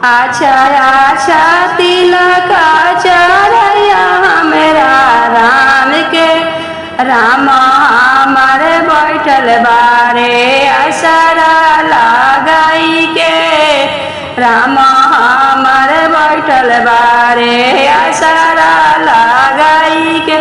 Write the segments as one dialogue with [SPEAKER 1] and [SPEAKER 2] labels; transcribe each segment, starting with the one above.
[SPEAKER 1] आछा आछा तिलक चढ़ैया हमरा राम के, राम हमारे बैठल बारे असरा लगाई के, राम हमारे बैठल बारे असरा लगाई के।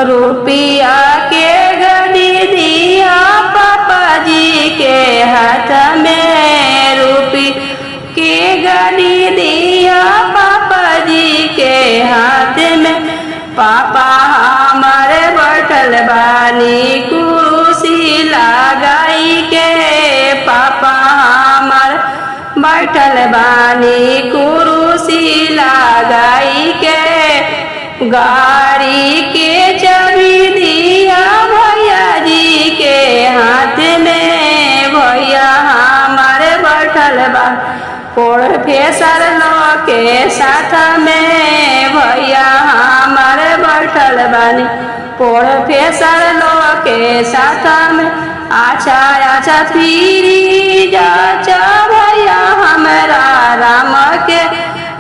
[SPEAKER 1] रुपया के गड़ी दिया पापा जी के हाथ में, रुपया के गड़ी दिया पापा जी के हाथ में। पापा हमारे बैठल बानी कुर्सी लगाई के, पापा हमारे बैठल बानी कुर्सी लगाई के। गाड़ी के चाबी दिया भैया जी के हाथ में, भैया हमारे बैठल बा प्रोफेसर लोग के साथ में, भैया हमारे बैठल बानी प्रोफेसर लोग के साथ में। अच्छा अच्छा फिरी जा भैया हमरा राम के,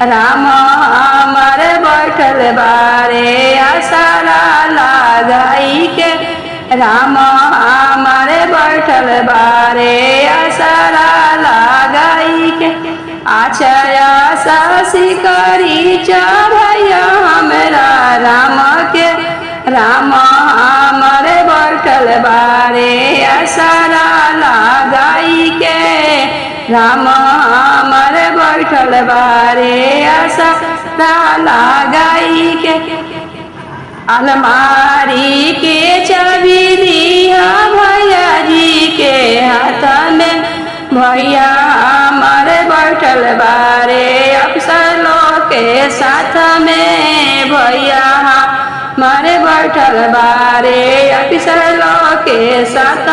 [SPEAKER 1] राम हमारे बैठल बारे असरा लगाई के, राम हमारे बैठल बारे असरा लगाई के। अच्छा आशा शिकारी भैया हमरा राम के, राम हमारे बैठल बारे असरा लगाई के, राम हमारे बैठल बारे असरा लगाई के। अलमारी के चाबी दिया भैया जी के हाथ में, भैया हमारे बैठल बारे अफसर लोग के साथ में, भैया हमारे बैठल बारे अफसर लोग के साथ।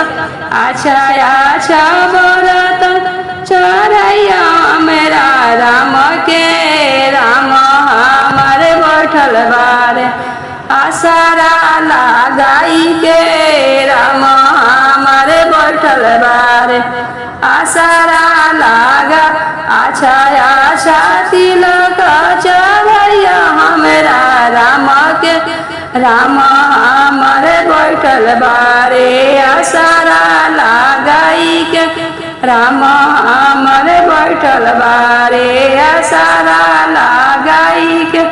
[SPEAKER 1] अच्छा अच्छा बोलत चढ़ैया मेरा राम के, राम हमारे बैठल बारे असरा लगाई के, राम हमारे बैठल बारे असरा लगा। अच्छा अच्छा तिलक चढ़ैया हमरा राम के, राम हमारे बैठल बारे असरा लगाई के, राम हमारे बैठल बारे असरा लगाई के।